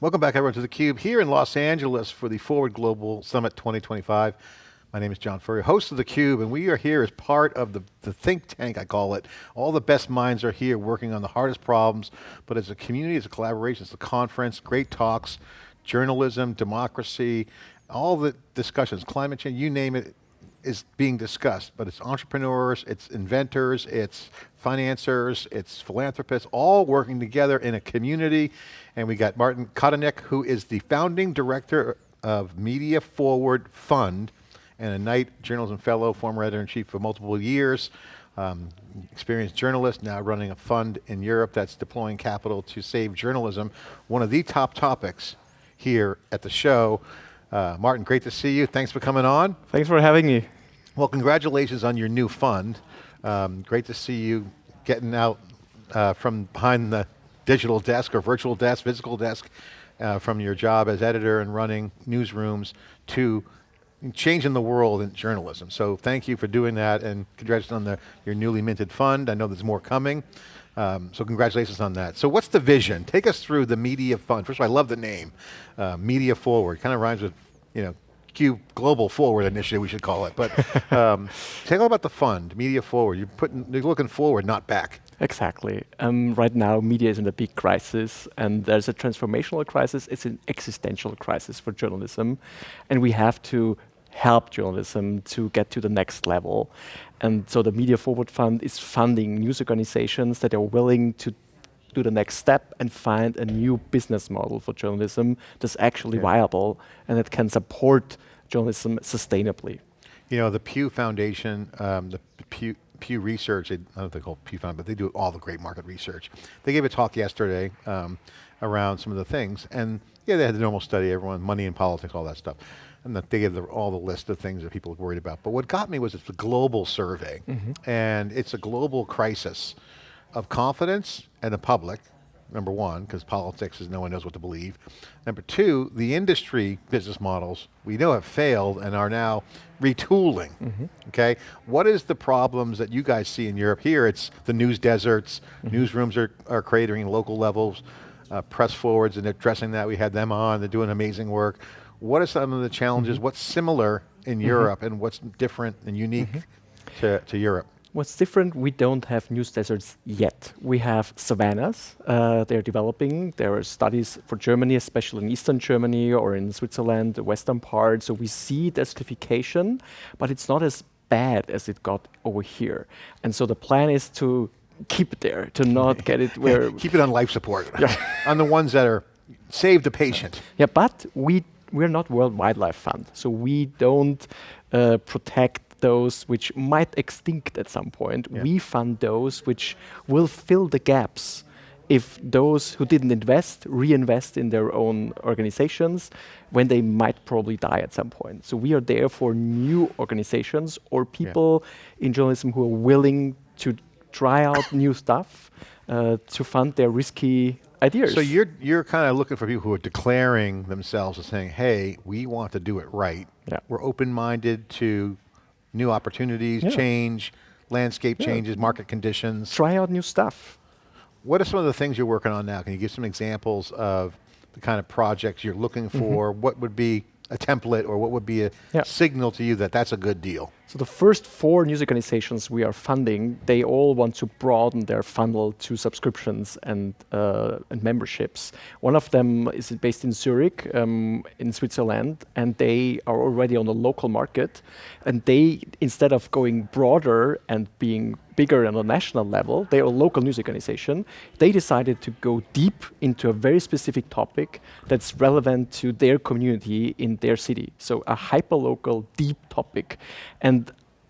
Welcome back, everyone, to theCUBE here in Los Angeles for the Forward Global Summit 2025. My name is John Furrier, host of theCUBE, and we are here as part of the think tank, I call it. All the best minds are here working on the hardest problems, but as a community, as a collaboration, it's a conference, great talks, journalism, democracy, all the discussions, climate change, you name it, is being discussed, but it's entrepreneurs, it's inventors, it's financiers, it's philanthropists, all working together in a community. And we got Martin Kotynek, who is the founding director of Media Forward Fund and a Knight Journalism Fellow, former editor-in-chief for multiple years, experienced journalist, now running a fund in Europe that's deploying capital to save journalism. One of the top topics here at the show. Martin, great to see you. Thanks for coming on. Thanks for having me. Well, congratulations on your new fund. Great to see you getting out from behind the digital desk or virtual desk, physical desk, from your job as editor and running newsrooms to changing the world in journalism. So thank you for doing that, and congratulations on your newly minted fund. I know there's more coming. So congratulations on that. So what's the vision? Take us through the Media Fund. First of all, I love the name, Media Forward. Kind of rhymes with, CUBE Global Forward Initiative, we should call it. But tell us about the fund, Media Forward. You're looking forward, not back. Exactly. Right now, media is in a big crisis, and there's a transformational crisis. It's an existential crisis for journalism, and we have to help journalism to get to the next level. And so the Media Forward Fund is funding news organizations that are willing to do the next step and find a new business model for journalism that's actually viable and that can support journalism sustainably. You know, the Pew Foundation, the Pew Research, I don't know if they call it Pew Foundation, but they do all the great market research. They gave a talk yesterday around some of the things, and yeah, they had the normal study, everyone, money and politics, all that stuff. And they gave all the list of things that people are worried about. But what got me was it's a global survey, and it's a global crisis of confidence in the public, number one, because politics is no one knows what to believe. Number two, the industry business models we know have failed and are now retooling, okay? What is the problems that you guys see in Europe? Here it's the news deserts, newsrooms are cratering local levels, press forwards and addressing that. We had them on, they're doing amazing work. What are some of the challenges? What's similar in Europe and what's different and unique to Europe? What's different, we don't have news deserts yet. We have savannas, they're developing. There are studies for Germany, especially in Eastern Germany or in Switzerland, the western part. So we see desertification, but it's not as bad as it got over here. And so the plan is to keep it there, to not get it where... Keep it on life support, on the ones that are save the patient. Yeah, but we're not World Wildlife Fund, so we don't protect those which might extinct at some point. We fund those which will fill the gaps if those who didn't invest reinvest in their own organizations when they might probably die at some point. So we are there for new organizations or people in journalism who are willing to try out new stuff to fund their risky ideas. So you're kind of looking for people who are declaring themselves as saying, hey, we want to do it right. We're open-minded to new opportunities, change, landscape changes, market conditions. Try out new stuff. What are some of the things you're working on now? Can you give some examples of the kind of projects you're looking for? What would be a template or what would be a signal to you that that's a good deal? So the first 4 news organizations we are funding, they all want to broaden their funnel to subscriptions and memberships. One of them is based in Zurich, in Switzerland, and they are already on the local market. And they, instead of going broader and being bigger on a national level, they are a local news organization. They decided to go deep into a very specific topic that's relevant to their community in their city. So a hyper-local, deep topic. And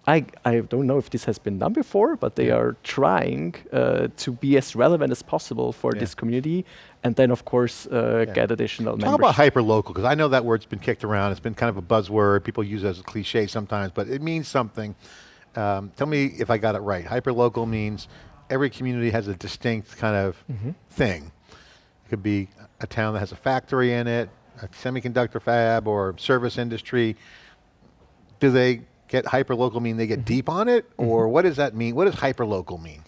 I don't know if this has been done before, but they are trying to be as relevant as possible for this community, and then of course get additional members. Talk about hyper-local, because I know that word's been kicked around. It's been kind of a buzzword. People use it as a cliche sometimes, but it means something. Tell me if I got it right. Hyper-local means every community has a distinct kind of thing. It could be a town that has a factory in it, a semiconductor fab, or service industry. Do they get hyper-local mean they get deep on it? Or what does that mean? What does hyper-local mean?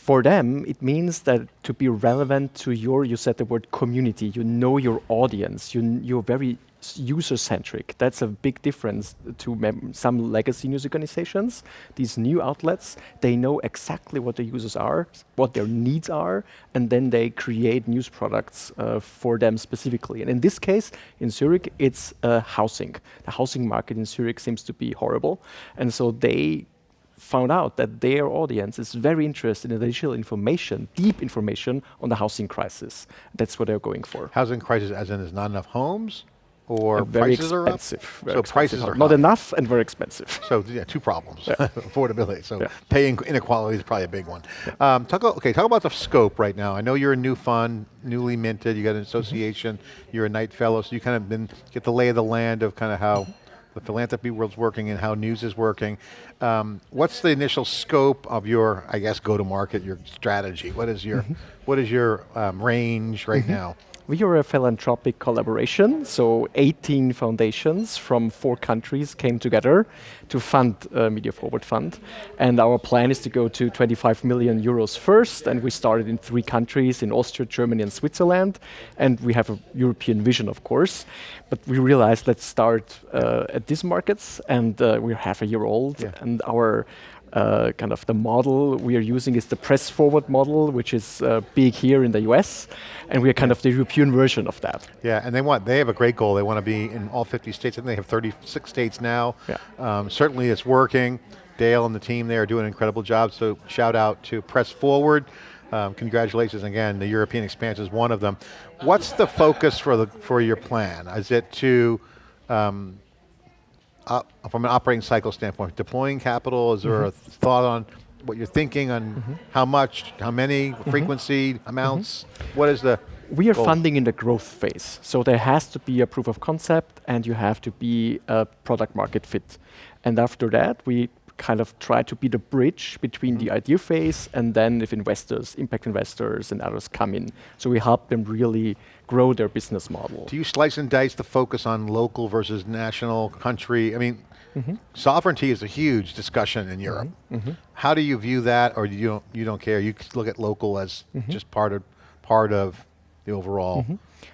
For them, it means that to be relevant to you said the word community, you know your audience, you're very user-centric. That's a big difference to some legacy news organizations. These new outlets, they know exactly what the users are, what their needs are, and then they create news products for them specifically. And in this case, in Zurich, it's housing. The housing market in Zurich seems to be horrible. And so they found out that their audience is very interested in digital information, deep information on the housing crisis. That's what they're going for. Housing crisis as in there's not enough homes? Or very prices are up? Very expensive. Prices are not high. enough and very expensive. So yeah, two problems. Yeah. Affordability. So yeah. pay inequality is probably a big one. Yeah. Talk about the scope right now. I know you're a new fund, newly minted, you got an association, you're a Knight Fellow, so you kind of get the lay of the land of kind of how the philanthropy world's working and how news is working. What's the initial scope of your, I guess, go-to-market, your strategy? What is your range right now? We are a philanthropic collaboration, so 18 foundations from 4 countries came together to fund Media Forward Fund. And our plan is to go to 25 million euros first, and we started in 3 countries, in Austria, Germany, and Switzerland. And we have a European vision, of course. But we realized, let's start at these markets, and we're half a year old, and our kind of the model we are using is the press forward model, which is big here in the US, and we are kind of the European version of that. Yeah, and they have a great goal. They want to be in all 50 states. I think they have 36 states now. Yeah. Certainly it's working. Dale and the team there are doing an incredible job, so shout out to Press Forward. Congratulations again, the European expansion is one of them. What's the focus for your plan? Is it to from an operating cycle standpoint, deploying capital, is there a thought on what you're thinking on how much, how many, frequency, amounts? What is the We are goal? funding in the growth phase. So there has to be a proof of concept and you have to be a product market fit. And after that, we kind of try to be the bridge between the idea phase and then if investors, impact investors and others come in. So we help them really grow their business model. Do you slice and dice the focus on local versus national, country? I mean, sovereignty is a huge discussion in Europe. How do you view that, or you don't care? You look at local as just part of the overall.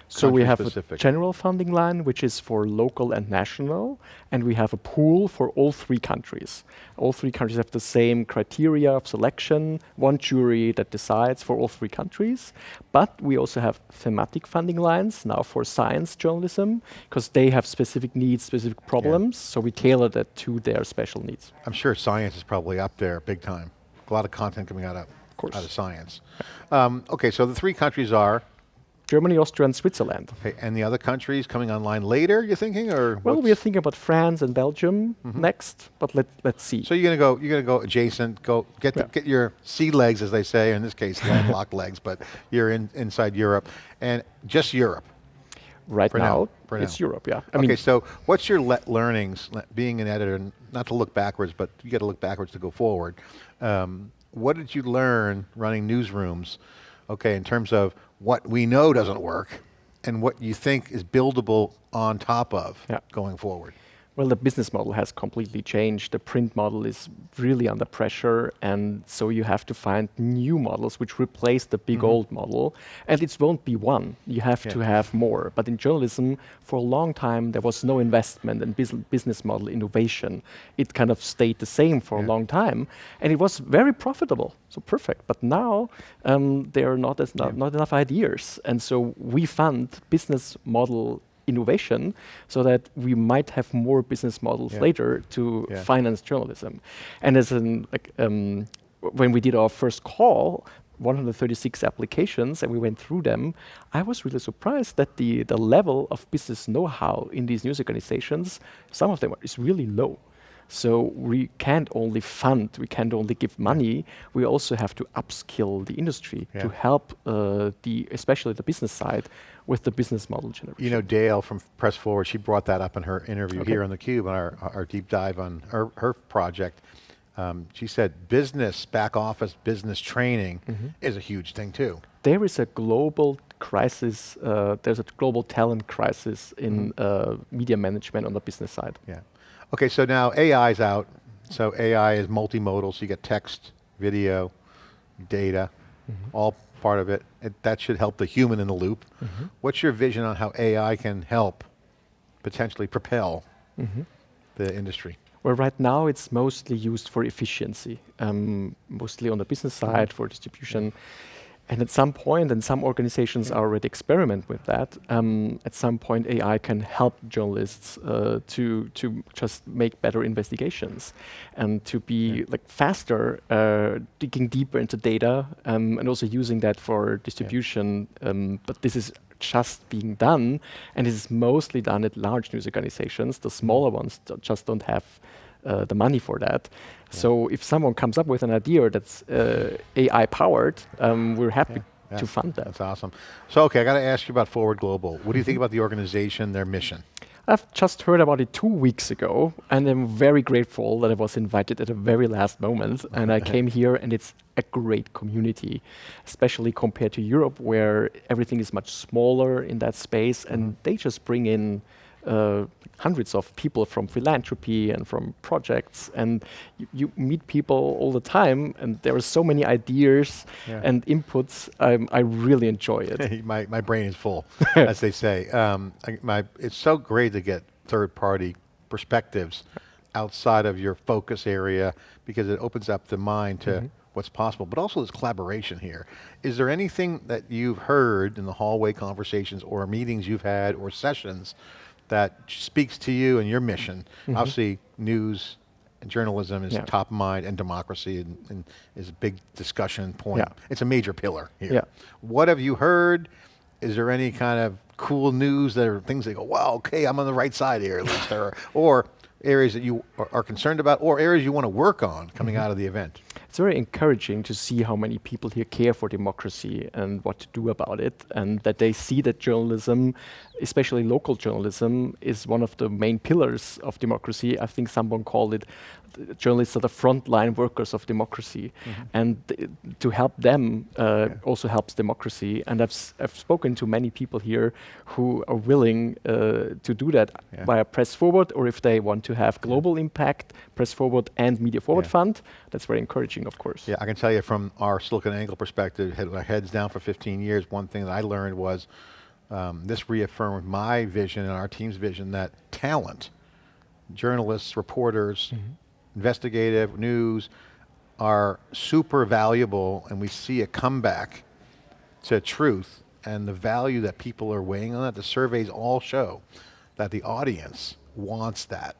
So we have specific. a general funding line, which is for local and national, and we have a pool for all 3 countries. All 3 countries have the same criteria of selection, one jury that decides for all 3 countries, but we also have thematic funding lines now for science journalism, because they have specific needs, specific problems, so we tailor that to their special needs. I'm sure science is probably up there big time. A lot of content coming out of science. Okay, so the 3 countries are? Germany, Austria, and Switzerland. Okay, and the other countries coming online later, you're thinking, or? Well, we are thinking about France and Belgium next, but let's see. So you're gonna go adjacent, get your sea legs, as they say, in this case, landlocked legs, but you're inside Europe, and just Europe. Right now, for it's now. Europe, yeah. Okay, so what's your learnings, being an editor, not to look backwards, but you got to look backwards to go forward. What did you learn running newsrooms, okay, in terms of what we know doesn't work and what you think is buildable on top of going forward? Well, the business model has completely changed. The print model is really under pressure, and so you have to find new models which replace the big old model. And it won't be one. You have to have more. But in journalism, for a long time, there was no investment in business model innovation. It kind of stayed the same for a long time, and it was very profitable. So perfect. But now there are not enough ideas, and so we fund business model innovation so that we might have more business models later to finance journalism. And as when we did our first call, 136 applications, and we went through them, I was really surprised that the level of business know-how in these news organizations, some of them is really low. So we can't only fund, we can't only give money, we also have to upskill the industry to help especially the business side with the business model generation. You know, Dale from Press Forward, she brought that up in her interview here on theCUBE, on our deep dive on her project. She said business, back office business training is a huge thing too. There is a global crisis, there's a global talent crisis in media management on the business side. Yeah. Okay, so now AI is out. So AI is multimodal, so you get text, video, data, all part of it. That should help the human in the loop. What's your vision on how AI can help potentially propel the industry? Well, right now it's mostly used for efficiency, mostly on the business side for distribution. And at some point, and some organizations are already experiment with that, at some point AI can help journalists to just make better investigations and to be like faster, digging deeper into data, and also using that for distribution. But this is just being done, and it is mostly done at large news organizations. The smaller ones just don't have the money for that. So if someone comes up with an idea that's AI powered, we're happy to fund that. That's awesome. So, okay, I got to ask you about Forward Global. What do you think about the organization, their mission? I've just heard about it 2 weeks ago, and I'm very grateful that I was invited at the very last moment. And I came here, and it's a great community, especially compared to Europe, where everything is much smaller in that space, and they just bring in hundreds of people from philanthropy and from projects, and you meet people all the time, and there are so many ideas and inputs. I really enjoy it. my brain is full, as they say. It's so great to get third-party perspectives outside of your focus area, because it opens up the mind to what's possible, but also this collaboration here. Is there anything that you've heard in the hallway conversations or meetings you've had or sessions that speaks to you and your mission? Obviously, news and journalism is top of mind, and democracy and is a big discussion point. It's a major pillar here. What have you heard? Is there any kind of cool news that are things that go, wow, okay, I'm on the right side here at least, or areas that you are concerned about, or areas you want to work on coming out of the event? It's very encouraging to see how many people here care for democracy and what to do about it, and that they see that journalism, especially local journalism, is one of the main pillars of democracy. I think someone called it journalists are the frontline workers of democracy, and to help them also helps democracy. And I've spoken to many people here who are willing to do that via Press Forward, or if they want to have global impact, Press Forward and Media Forward Fund. That's very encouraging, of course. Yeah, I can tell you from our SiliconANGLE perspective, had our heads down for 15 years, one thing that I learned was this reaffirmed my vision and our team's vision that talent, journalists, reporters, investigative news are super valuable, and we see a comeback to truth and the value that people are weighing on that. The surveys all show that the audience wants that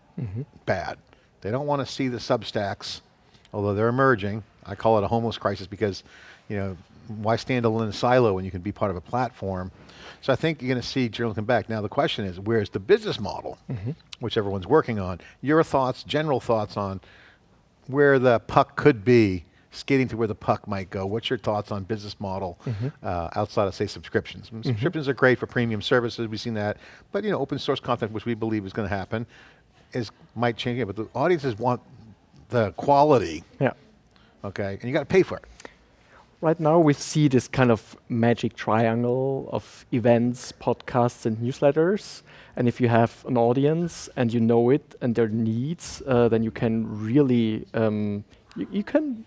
bad. They don't want to see the Substacks, although they're emerging. I call it a homeless crisis because, you know, why stand alone in a silo when you can be part of a platform? So I think you're going to see journalism come back. Now the question is, where's the business model, which everyone's working on? Your thoughts, general thoughts on where the puck could be, skating to where the puck might go. What's your thoughts on business model outside of, say, subscriptions? Subscriptions are great for premium services, we've seen that, but you know, open source content, which we believe is going to happen, might change it, but the audiences want the quality, okay, and you got to pay for it. Right now we see this kind of magic triangle of events, podcasts, and newsletters. And if you have an audience and you know it and their needs, then you can really you can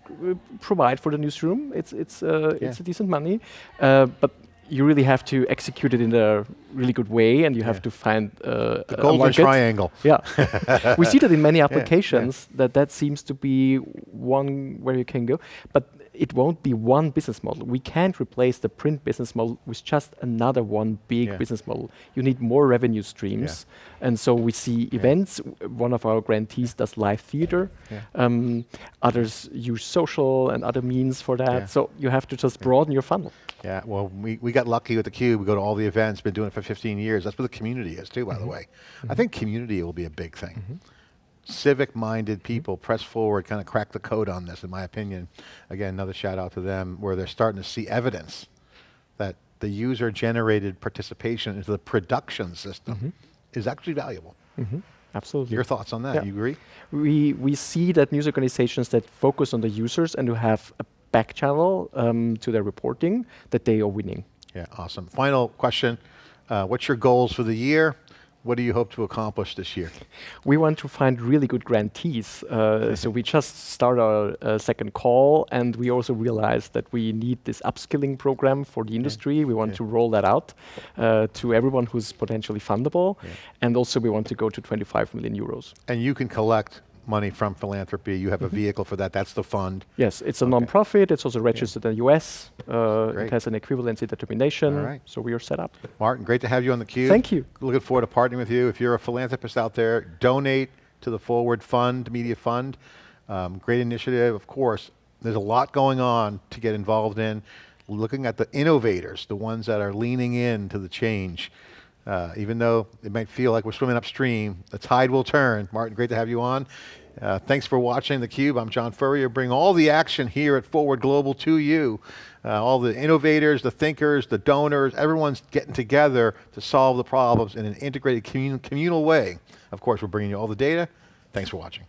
provide for the newsroom. It's a decent money, but you really have to execute it in a really good way, and you have to find the golden triangle. Yeah, we see that in many applications. That seems to be one where you can go, but it won't be one business model. We can't replace the print business model with just another one big business model. You need more revenue streams. And so we see events. One of our grantees does live theater. Others use social and other means for that. So you have to just broaden your funnel. Yeah, well, we got lucky with theCUBE. We go to all the events, been doing it for 15 years. That's what the community is too, by the way. I think community will be a big thing. Civic-minded people, Press Forward, kind of crack the code on this, in my opinion. Again, another shout out to them, where they're starting to see evidence that the user-generated participation into the production system is actually valuable. Absolutely. Your thoughts on that? You agree? We see that news organizations that focus on the users and who have a back channel to their reporting, that they are winning. Yeah, awesome. Final question. What's your goals for the year? what do you hope to accomplish this year? We want to find really good grantees. So we just started our second call, and we also realized that we need this upskilling program for the industry. We want to roll that out to everyone who's potentially fundable. And also we want to go to 25 million euros. And you can collect money from philanthropy. You have a vehicle for that. That's the fund. Yes, it's a non-profit. It's also registered in the US. It has an equivalency determination. So we are set up. Martin, great to have you on theCUBE. Thank you. Looking forward to partnering with you. If you're a philanthropist out there, donate to the Forward Fund, Media Fund. Great initiative, of course. There's a lot going on to get involved in. Looking at the innovators, the ones that are leaning in to the change. Even though it might feel like we're swimming upstream, the tide will turn. Martin, great to have you on. Thanks for watching theCUBE. I'm John Furrier, bringing all the action here at Forward Global to you. All the innovators, the thinkers, the donors, everyone's getting together to solve the problems in an integrated communal way. Of course, we're bringing you all the data. Thanks for watching.